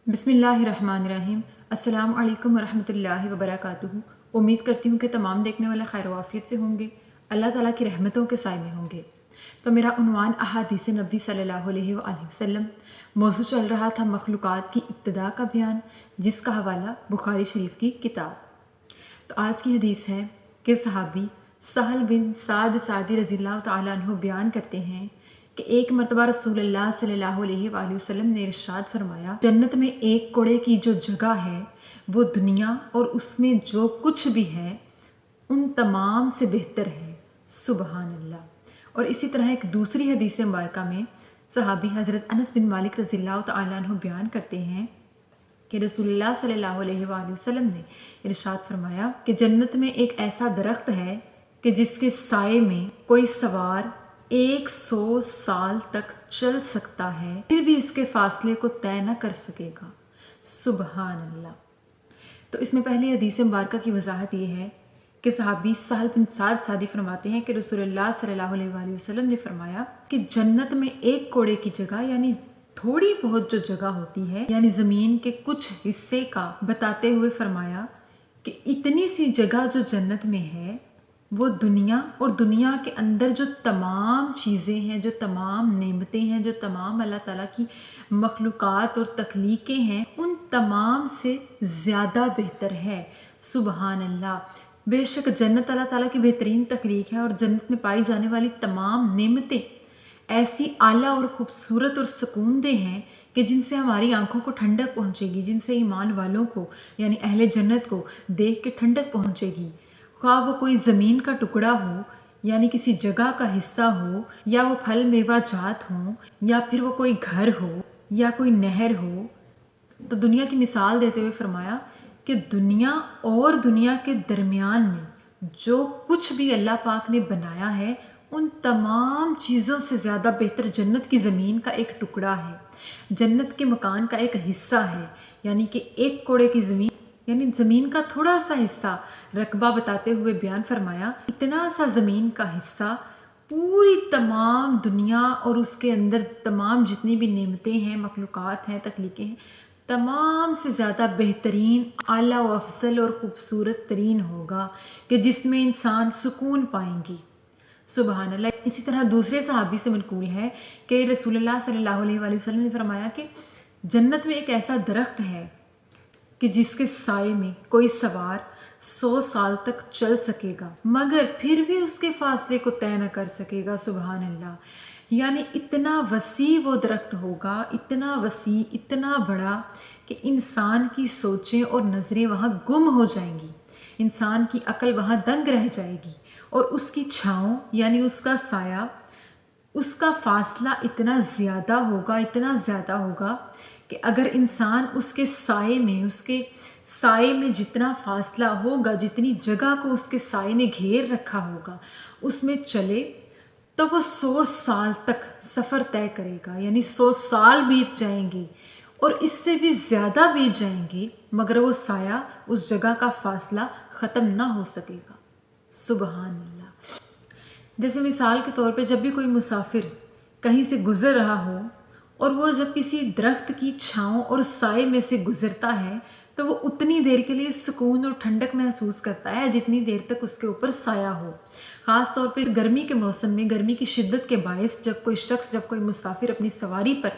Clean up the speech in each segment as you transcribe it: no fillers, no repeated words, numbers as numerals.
बिस्मिल्लाहिर्रहमानिर्रहीम। अस्सलाम वालेकुम वरहमतुल्लाहि वबरकातुहू। उम्मीद करती हूँ कि तमाम देखने वाले खैर वाफियत से होंगे, अल्लाह ताला की रहमतों के साए में होंगे। तो मेरा उन्वान अहादीस नबी सल्लल्लाहु अलैहि वसल्लम मौजू चल रहा था मखलूक़ात की इब्तिदा का बयान, जिसका हवाला बुखारी शरीफ की किताब। तो आज की हदीस है कि सहाबी सहल बिन साद सादी रज़ियल्लाहु तआला अन्हु बयान करते हैं कि एक मरतबा रसूलुल्लाह सल्लल्लाहु अलैहि वसल्लम ने इरशाद फरमाया, जन्नत में एक कोड़े की जो जगह है वो दुनिया और उसमें जो कुछ भी है उन तमाम से बेहतर है। सुबहान अल्लाह। और इसी तरह एक दूसरी हदीस मुबारका में सहाबी हज़रत अनस बिन मालिक रज़ियल्लाहु तआला अन्हु बयान करते हैं कि रसूलुल्लाह सल्लल्लाहु अलैहि वसल्लम ने इरशाद फरमाया कि जन्नत में एक ऐसा दरख्त है कि जिसके साए में कोई सवार 100 साल तक चल सकता है, फिर भी इसके फासले को तय न कर सकेगा। सुबहान अल्लाह। तो इसमें पहली हदीस मुबारका की वजाहत ये है कि सहाबी सहल बिन साद सादी फरमाते हैं कि रसूलुल्लाह सल्लल्लाहु अलैहि वसल्लम ने फरमाया कि जन्नत में एक कोड़े की जगह यानी थोड़ी बहुत जो जगह होती है, यानी ज़मीन के कुछ हिस्से का बताते हुए फरमाया कि इतनी सी जगह जो जन्नत में है वो दुनिया और दुनिया के अंदर जो तमाम चीज़ें हैं, जो तमाम नेमतें हैं, जो तमाम अल्लाह ताला की मखलूक़ात और तख्लीक़ें हैं, उन तमाम से ज़्यादा बेहतर है। सुबहान अल्लाह। बेशक जन्नत अल्लाह ताला की बेहतरीन तख्लीक़ है और जन्नत में पाई जाने वाली तमाम नेमतें ऐसी आला और ख़ूबसूरत और सुकूनदेह हैं कि जिनसे हमारी आंखों को ठंडक पहुँचेगी, जिनसे ईमान वालों को यानी अहले जन्नत को देख के ठंडक पहुँचेगी। ख्वाह वो कोई ज़मीन का टुकड़ा हो यानी किसी जगह का हिस्सा हो, या वो फल मेवा जात हो, या फिर वो कोई घर हो या कोई नहर हो। तो दुनिया की मिसाल देते हुए फरमाया कि दुनिया और दुनिया के दरमियान में जो कुछ भी अल्लाह पाक ने बनाया है उन तमाम चीज़ों से ज़्यादा बेहतर जन्नत की ज़मीन का एक टुकड़ा है, जन्नत के मकान का एक हिस्सा है। यानी कि एक कोड़े की ज़मीन यानी ज़मीन का थोड़ा सा हिस्सा रकबा बताते हुए बयान फरमाया, इतना सा ज़मीन का हिस्सा पूरी तमाम दुनिया और उसके अंदर तमाम जितनी भी नेमतें हैं, मखलूक़ात हैं, तख्लीक़ें हैं, तमाम से ज़्यादा बेहतरीन, आला व अफसल और ख़ूबसूरत तरीन होगा कि जिसमें इंसान सुकून पाएंगी। सुबहान अल्लाह। इसी तरह दूसरे सहाबी से मनकूल है कि रसूलुल्लाह सल्लल्लाहु अलैहि वसल्लम ने फरमाया कि जन्नत में एक ऐसा दरख्त है कि जिसके साए में कोई सवार 100 साल तक चल सकेगा मगर फिर भी उसके फासले को तय न कर सकेगा। सुबहान अल्लाह। यानी इतना वसी वो दरख्त होगा, इतना वसी, इतना बड़ा कि इंसान की सोचें और नज़रें वहाँ गुम हो जाएंगी, इंसान की अक्ल वहाँ दंग रह जाएगी और उसकी छाँव यानी उसका साया, उसका फासला इतना ज़्यादा होगा, इतना ज़्यादा होगा कि अगर इंसान उसके साए में जितना फासला होगा, जितनी जगह को उसके साए ने घेर रखा होगा उसमें चले तो वो 100 साल तक सफ़र तय करेगा। यानी 100 साल बीत जाएंगे और इससे भी ज़्यादा बीत जाएंगे मगर वो साया, उस जगह का फासला ख़त्म ना हो सकेगा। सुबहान अल्लाह। जैसे मिसाल के तौर पे जब भी कोई मुसाफिर कहीं से गुज़र रहा हो और वो जब किसी दरख्त की छाँव और साए में से गुज़रता है तो वो उतनी देर के लिए सुकून और ठंडक महसूस करता है जितनी देर तक उसके ऊपर साया हो। ख़ास तौर पे गर्मी के मौसम में, गर्मी की शिद्दत के बायस जब कोई मुसाफिर अपनी सवारी पर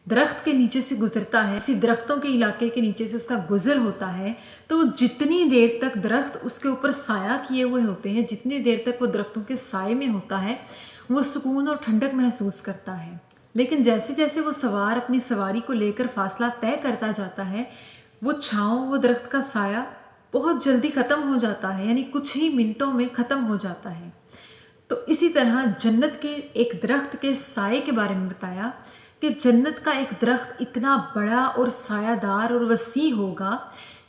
दरख्त के नीचे से गुज़रता है, इसी दरख्तों के इलाके के नीचे से उसका गुज़र होता है, तो जितनी देर तक दरख्त उसके ऊपर साया किए हुए होते हैं, जितनी देर तक वो दरख्तों के साए में होता है, वो सुकून और ठंडक महसूस करता है। लेकिन जैसे जैसे वो सवार अपनी सवारी को लेकर फासला तय करता जाता है, वो छाँव, वो दरख्त का साया बहुत जल्दी ख़त्म हो जाता है, यानी कुछ ही मिनटों में ख़त्म हो जाता है। तो इसी तरह जन्नत के एक दरख्त के साए के बारे में बताया कि जन्नत का एक दरख्त इतना बड़ा और सायादार और वसी होगा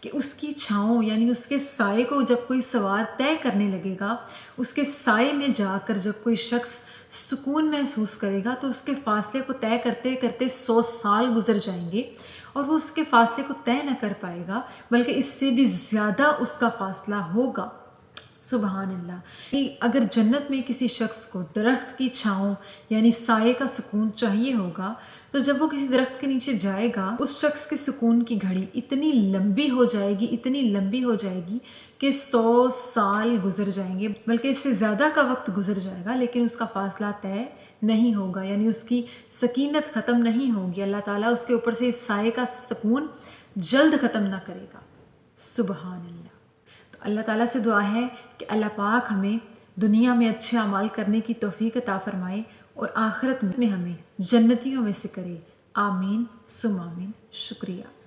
कि उसकी छाँव यानी उसके साए को जब कोई सवार तय करने लगेगा, उसके साए में जाकर जब कोई शख्स सुकून महसूस करेगा तो उसके फासले को तय करते करते 100 साल गुजर जाएंगे और वो उसके फासले को तय न कर पाएगा बल्कि इससे भी ज़्यादा उसका फासला होगा। सुबहान अल्लाह। अगर जन्नत में किसी शख्स को दरख्त की छाँव यानी साए का सुकून चाहिए होगा تو جب وہ کسی درخت کے نیچے جائے گا اس شخص کے سکون کی گھڑی اتنی لمبی ہو جائے گی کہ 100 سال گزر جائیں گے، بلکہ اس سے زیادہ کا وقت گزر جائے گا، لیکن اس کا فاصلہ طے نہیں ہوگا، یعنی اس کی سکینت ختم نہیں ہوگی، اللہ تعالیٰ اس کے اوپر سے اس سائے کا سکون جلد ختم نہ کرے گا۔ سبحان اللہ۔ تو اللہ تعالیٰ سے دعا ہے کہ اللہ پاک ہمیں دنیا میں اچھے اعمال کرنے کی توفیق عطا فرمائے اور آخرت میں ہمیں جنتیوں میں سے کرے۔ آمین ثم آمین۔ شکریہ۔